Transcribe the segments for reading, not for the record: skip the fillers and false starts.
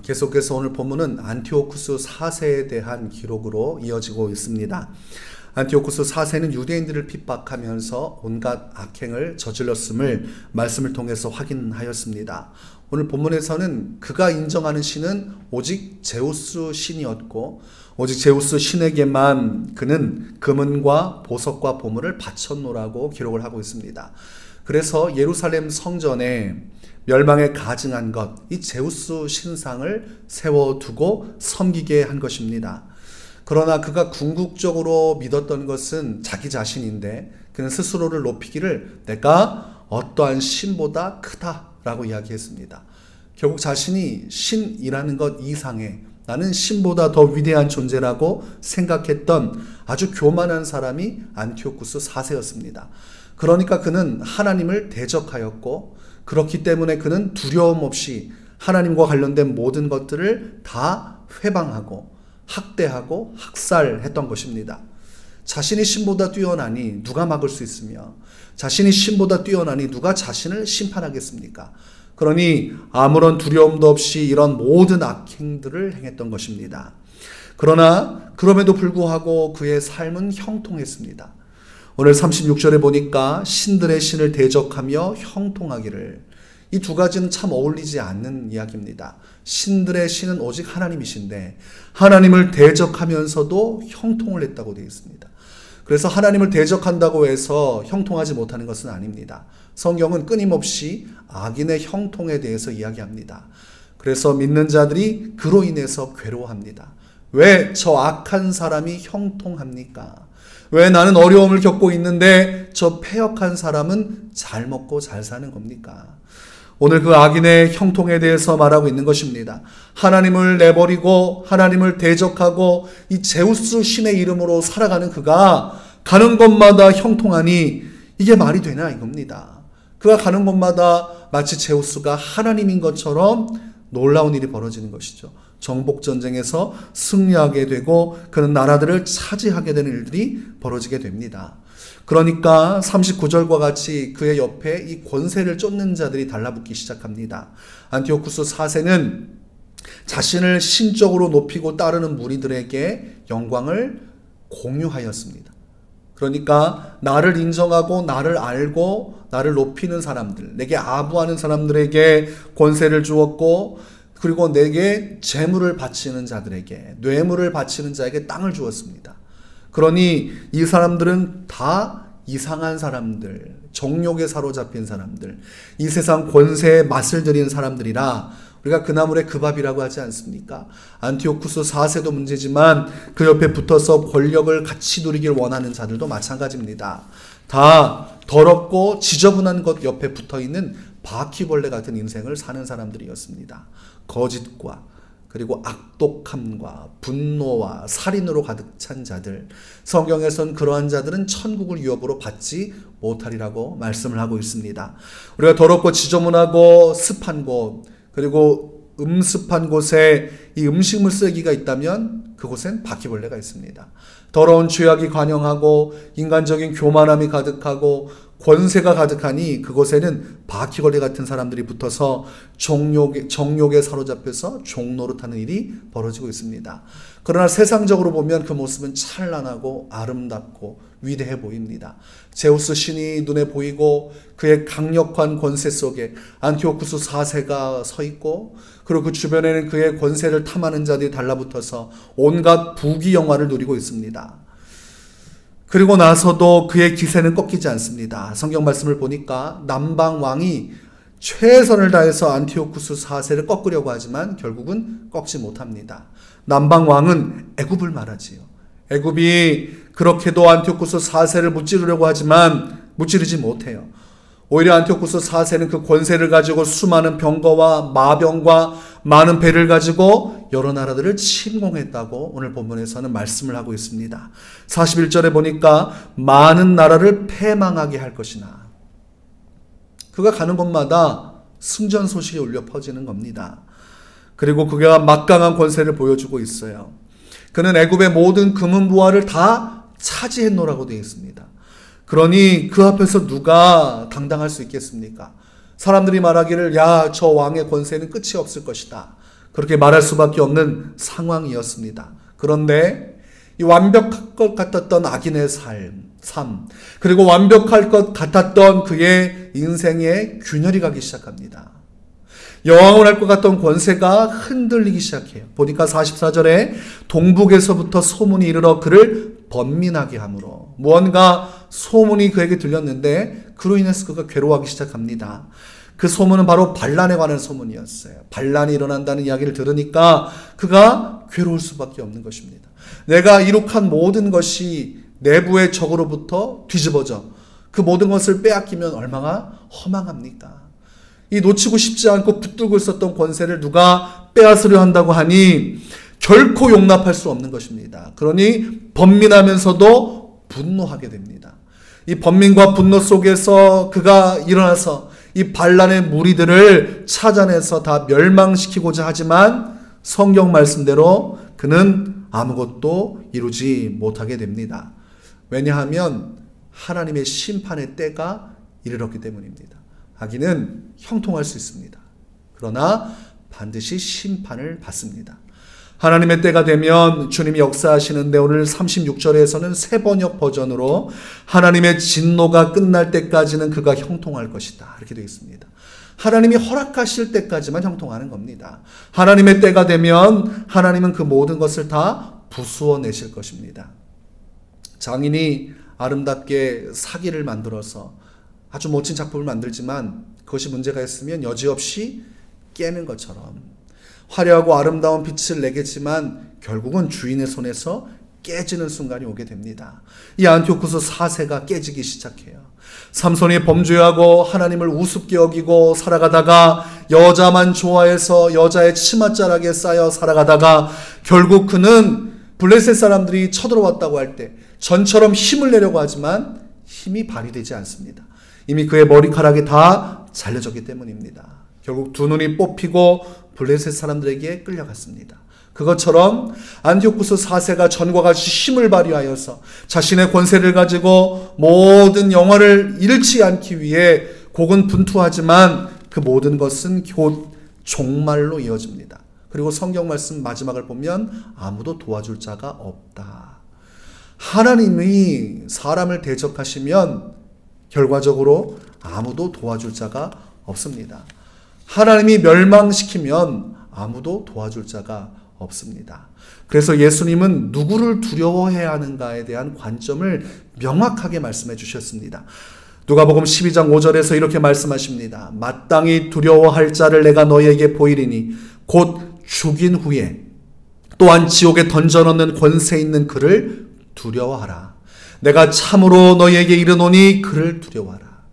계속해서 오늘 본문은 안티오쿠스 4세에 대한 기록으로 이어지고 있습니다. 안티오쿠스 4세는 유대인들을 핍박하면서 온갖 악행을 저질렀음을 말씀을 통해서 확인하였습니다. 오늘 본문에서는 그가 인정하는 신은 오직 제우스 신이었고 오직 제우스 신에게만 그는 금은과 보석과 보물을 바쳤노라고 기록을 하고 있습니다. 그래서 예루살렘 성전에 멸망에 가증한 것, 이 제우스 신상을 세워두고 섬기게 한 것입니다. 그러나 그가 궁극적으로 믿었던 것은 자기 자신인데 그는 스스로를 높이기를 내가 어떠한 신보다 크다라고 이야기했습니다. 결국 자신이 신이라는 것 이상의 나는 신보다 더 위대한 존재라고 생각했던 아주 교만한 사람이 안티오쿠스 4세였습니다. 그러니까 그는 하나님을 대적하였고 그렇기 때문에 그는 두려움 없이 하나님과 관련된 모든 것들을 다 회방하고 학대하고 학살했던 것입니다. 자신이 신보다 뛰어나니 누가 막을 수 있으며 자신이 신보다 뛰어나니 누가 자신을 심판하겠습니까? 그러니 아무런 두려움도 없이 이런 모든 악행들을 행했던 것입니다. 그러나 그럼에도 불구하고 그의 삶은 형통했습니다. 오늘 36절에 보니까 신들의 신을 대적하며 형통하기를, 이 두 가지는 참 어울리지 않는 이야기입니다. 신들의 신은 오직 하나님이신데 하나님을 대적하면서도 형통을 했다고 되어 있습니다. 그래서 하나님을 대적한다고 해서 형통하지 못하는 것은 아닙니다. 성경은 끊임없이 악인의 형통에 대해서 이야기합니다. 그래서 믿는 자들이 그로 인해서 괴로워합니다. 왜 저 악한 사람이 형통합니까? 왜 나는 어려움을 겪고 있는데 저 패역한 사람은 잘 먹고 잘 사는 겁니까? 오늘 그 악인의 형통에 대해서 말하고 있는 것입니다. 하나님을 내버리고 하나님을 대적하고 이 제우스 신의 이름으로 살아가는 그가 가는 곳마다 형통하니 이게 말이 되나 이겁니다. 그가 가는 곳마다 마치 제우스가 하나님인 것처럼 놀라운 일이 벌어지는 것이죠. 정복전쟁에서 승리하게 되고 그는 나라들을 차지하게 되는 일들이 벌어지게 됩니다. 그러니까 39절과 같이 그의 옆에 이 권세를 쫓는 자들이 달라붙기 시작합니다. 안티오쿠스 4세는 자신을 신적으로 높이고 따르는 무리들에게 영광을 공유하였습니다. 그러니까 나를 인정하고 나를 알고 나를 높이는 사람들, 내게 아부하는 사람들에게 권세를 주었고 그리고 내게 재물을 바치는 자들에게, 뇌물을 바치는 자에게 땅을 주었습니다. 그러니 이 사람들은 다 이상한 사람들, 정욕에 사로잡힌 사람들, 이 세상 권세에 맛을 들인 사람들이라 우리가 그 나물의 그 밥이라고 하지 않습니까? 안티오쿠스 4세도 문제지만 그 옆에 붙어서 권력을 같이 누리길 원하는 자들도 마찬가지입니다. 다 더럽고 지저분한 것 옆에 붙어있는 바퀴벌레 같은 인생을 사는 사람들이었습니다. 거짓과 그리고 악독함과 분노와 살인으로 가득 찬 자들, 성경에선 그러한 자들은 천국을 유업으로 받지 못하리라고 말씀을 하고 있습니다. 우리가 더럽고 지저분하고 습한 곳, 그리고 음습한 곳에 이 음식물 쓰레기가 있다면 그곳엔 바퀴벌레가 있습니다. 더러운 죄악이 관영하고 인간적인 교만함이 가득하고 권세가 가득하니 그곳에는 바퀴벌레 같은 사람들이 붙어서 정욕에 사로잡혀서 종노릇하는 일이 벌어지고 있습니다. 그러나 세상적으로 보면 그 모습은 찬란하고 아름답고 위대해 보입니다. 제우스 신이 눈에 보이고 그의 강력한 권세 속에 안티오쿠스 4세가 서 있고 그리고 그 주변에는 그의 권세를 탐하는 자들이 달라붙어서 온갖 부귀 영화를 누리고 있습니다. 그리고 나서도 그의 기세는 꺾이지 않습니다. 성경 말씀을 보니까 남방 왕이 최선을 다해서 안티오쿠스 4세를 꺾으려고 하지만 결국은 꺾지 못합니다. 남방 왕은 애굽을 말하지요. 애굽이 그렇게도 안티오쿠스 4세를 무찌르려고 하지만 무찌르지 못해요. 오히려 안티오쿠스 4세는 그 권세를 가지고 수많은 병거와 마병과 많은 배를 가지고 여러 나라들을 침공했다고 오늘 본문에서는 말씀을 하고 있습니다. 41절에 보니까 많은 나라를 패망하게 할 것이나, 그가 가는 곳마다 승전 소식이 울려 퍼지는 겁니다. 그리고 그가 막강한 권세를 보여주고 있어요. 그는 애굽의 모든 금은부화를 다 차지했노라고 되어 있습니다. 그러니 그 앞에서 누가 당당할 수 있겠습니까? 사람들이 말하기를 야, 저 왕의 권세는 끝이 없을 것이다. 그렇게 말할 수밖에 없는 상황이었습니다. 그런데 이 완벽할 것 같았던 악인의 삶, 그리고 완벽할 것 같았던 그의 인생에 균열이 가기 시작합니다. 여왕을 할 것 같던 권세가 흔들리기 시작해요. 보니까 44절에 동북에서부터 소문이 이르러 그를 번민하게 하므로, 무언가 소문이 그에게 들렸는데 그로 인해서 그가 괴로워하기 시작합니다. 그 소문은 바로 반란에 관한 소문이었어요. 반란이 일어난다는 이야기를 들으니까 그가 괴로울 수밖에 없는 것입니다. 내가 이룩한 모든 것이 내부의 적으로부터 뒤집어져 그 모든 것을 빼앗기면 얼마나 허망합니까? 이 놓치고 싶지 않고 붙들고 있었던 권세를 누가 빼앗으려 한다고 하니 결코 용납할 수 없는 것입니다. 그러니 번민하면서도 분노하게 됩니다. 이 번민과 분노 속에서 그가 일어나서 이 반란의 무리들을 찾아내서 다 멸망시키고자 하지만 성경 말씀대로 그는 아무것도 이루지 못하게 됩니다. 왜냐하면 하나님의 심판의 때가 이르렀기 때문입니다. 악인은 형통할 수 있습니다. 그러나 반드시 심판을 받습니다. 하나님의 때가 되면 주님이 역사하시는데 오늘 36절에서는 새 번역 버전으로 하나님의 진노가 끝날 때까지는 그가 형통할 것이다, 이렇게 되어 있습니다. 하나님이 허락하실 때까지만 형통하는 겁니다. 하나님의 때가 되면 하나님은 그 모든 것을 다 부수어 내실 것입니다. 장인이 아름답게 사기를 만들어서 아주 멋진 작품을 만들지만 그것이 문제가 있으면 여지없이 깨는 것처럼 화려하고 아름다운 빛을 내겠지만 결국은 주인의 손에서 깨지는 순간이 오게 됩니다. 이 안티오쿠스 4세가 깨지기 시작해요. 삼손이 범죄하고 하나님을 우습게 여기고 살아가다가 여자만 좋아해서 여자의 치맛자락에 쌓여 살아가다가 결국 그는 블레셋 사람들이 쳐들어왔다고 할 때 전처럼 힘을 내려고 하지만 힘이 발휘되지 않습니다. 이미 그의 머리카락이 다 잘려졌기 때문입니다. 결국 두 눈이 뽑히고 블레셋 사람들에게 끌려갔습니다. 그것처럼 안티오쿠스 4세가 전과 같이 힘을 발휘하여서 자신의 권세를 가지고 모든 영화를 잃지 않기 위해 고군분투하지만 그 모든 것은 곧 종말로 이어집니다. 그리고 성경 말씀 마지막을 보면 아무도 도와줄 자가 없다. 하나님이 사람을 대적하시면 결과적으로 아무도 도와줄 자가 없습니다. 하나님이 멸망시키면 아무도 도와줄 자가 없습니다. 그래서 예수님은 누구를 두려워해야 하는가에 대한 관점을 명확하게 말씀해 주셨습니다. 누가복음 12장 5절에서 이렇게 말씀하십니다. 마땅히 두려워할 자를 내가 너희에게 보이리니 곧 죽인 후에 또한 지옥에 던져넣는 권세 있는 그를 두려워하라. 내가 참으로 너희에게 이르노니 그를 두려워하라.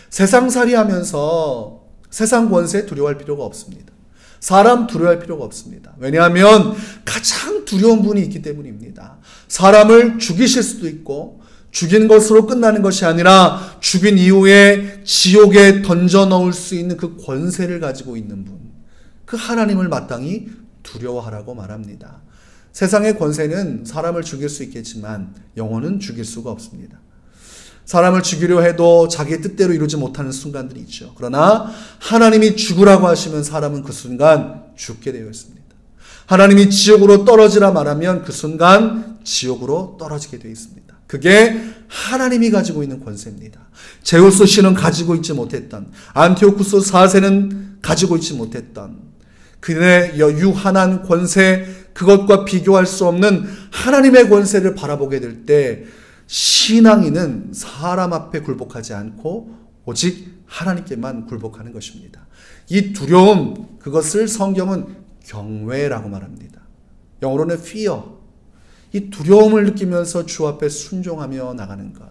세상살이 하면서 세상 권세 두려워할 필요가 없습니다. 사람 두려워할 필요가 없습니다. 왜냐하면 가장 두려운 분이 있기 때문입니다. 사람을 죽이실 수도 있고 죽인 것으로 끝나는 것이 아니라 죽인 이후에 지옥에 던져 넣을 수 있는 그 권세를 가지고 있는 분, 그 하나님을 마땅히 두려워하라고 말합니다. 세상의 권세는 사람을 죽일 수 있겠지만 영혼은 죽일 수가 없습니다. 사람을 죽이려 해도 자기의 뜻대로 이루지 못하는 순간들이 있죠. 그러나 하나님이 죽으라고 하시면 사람은 그 순간 죽게 되어 있습니다. 하나님이 지옥으로 떨어지라 말하면 그 순간 지옥으로 떨어지게 되어 있습니다. 그게 하나님이 가지고 있는 권세입니다. 제우스 신은 가지고 있지 못했던, 안티오쿠스 4세는 가지고 있지 못했던 그의 유한한 권세, 그것과 비교할 수 없는 하나님의 권세를 바라보게 될 때 신앙인은 사람 앞에 굴복하지 않고 오직 하나님께만 굴복하는 것입니다. 이 두려움, 그것을 성경은 경외라고 말합니다. 영어로는 fear. 이 두려움을 느끼면서 주 앞에 순종하며 나가는 것,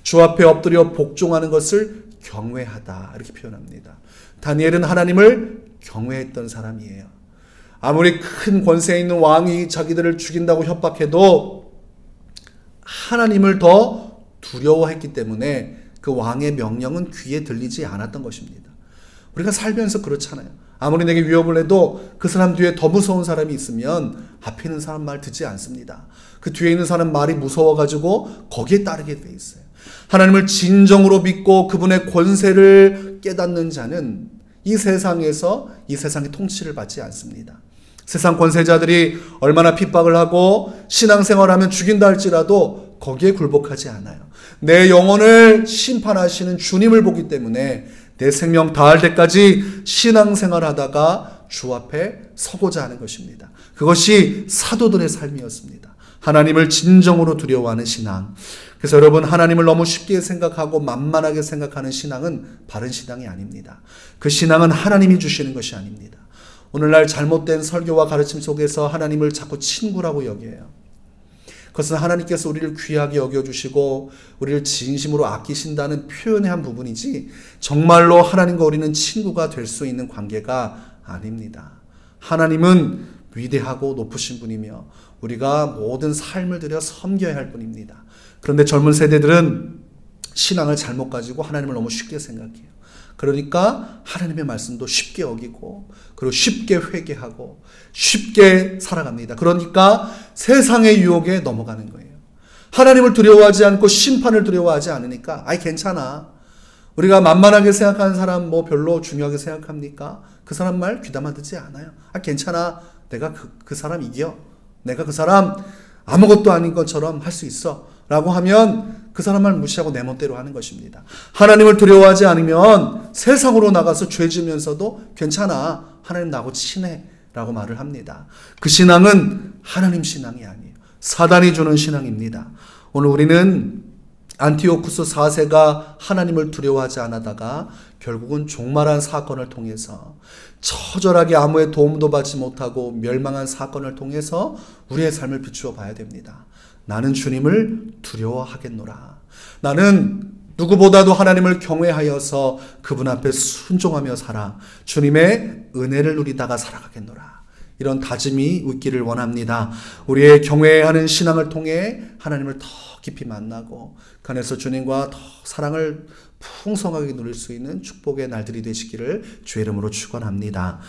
주 앞에 엎드려 복종하는 것을 경외하다, 이렇게 표현합니다. 다니엘은 하나님을 경외했던 사람이에요. 아무리 큰 권세 있는 왕이 자기들을 죽인다고 협박해도 하나님을 더 두려워했기 때문에 그 왕의 명령은 귀에 들리지 않았던 것입니다. 우리가 살면서 그렇잖아요. 아무리 내게 위협을 해도 그 사람 뒤에 더 무서운 사람이 있으면 앞에 있는 사람 말 듣지 않습니다. 그 뒤에 있는 사람 말이 무서워가지고 거기에 따르게 돼 있어요. 하나님을 진정으로 믿고 그분의 권세를 깨닫는 자는 이 세상에서 이 세상의 통치를 받지 않습니다. 세상 권세자들이 얼마나 핍박을 하고 신앙생활하면 죽인다 할지라도 거기에 굴복하지 않아요. 내 영혼을 심판하시는 주님을 보기 때문에 내 생명 다할 때까지 신앙생활하다가 주 앞에 서고자 하는 것입니다. 그것이 사도들의 삶이었습니다. 하나님을 진정으로 두려워하는 신앙. 그래서 여러분, 하나님을 너무 쉽게 생각하고 만만하게 생각하는 신앙은 바른 신앙이 아닙니다. 그 신앙은 하나님이 주시는 것이 아닙니다. 오늘날 잘못된 설교와 가르침 속에서 하나님을 자꾸 친구라고 여겨요. 그것은 하나님께서 우리를 귀하게 여겨주시고 우리를 진심으로 아끼신다는 표현의 한 부분이지 정말로 하나님과 우리는 친구가 될 수 있는 관계가 아닙니다. 하나님은 위대하고 높으신 분이며 우리가 모든 삶을 들여 섬겨야 할 분입니다. 그런데 젊은 세대들은 신앙을 잘못 가지고 하나님을 너무 쉽게 생각해요. 그러니까 하나님의 말씀도 쉽게 어기고 그리고 쉽게 회개하고 쉽게 살아갑니다. 그러니까 세상의 유혹에 넘어가는 거예요. 하나님을 두려워하지 않고 심판을 두려워하지 않으니까 아이 괜찮아. 우리가 만만하게 생각하는 사람 뭐 별로 중요하게 생각합니까? 그 사람 말 귀담아 듣지 않아요. 아 괜찮아. 내가 그 사람 이겨. 내가 그 사람 아무것도 아닌 것처럼 할 수 있어. 라고 하면 그 사람 말 무시하고 내 멋대로 하는 것입니다. 하나님을 두려워하지 않으면 세상으로 나가서 죄 지면서도 괜찮아. 하나님 나하고 친해. 라고 말을 합니다. 그 신앙은 하나님 신앙이 아니에요. 사단이 주는 신앙입니다. 오늘 우리는 안티오쿠스 4세가 하나님을 두려워하지 않다가 결국은 종말한 사건을 통해서 처절하게 아무의 도움도 받지 못하고 멸망한 사건을 통해서 우리의 삶을 비추어 봐야 됩니다. 나는 주님을 두려워하겠노라. 나는 누구보다도 하나님을 경외하여서 그분 앞에 순종하며 살아 주님의 은혜를 누리다가 살아가겠노라. 이런 다짐이 있기를 원합니다. 우리의 경외하는 신앙을 통해 하나님을 더 깊이 만나고 그 안에서 주님과 더 사랑을 풍성하게 누릴 수 있는 축복의 날들이 되시기를 주의 이름으로 축원합니다.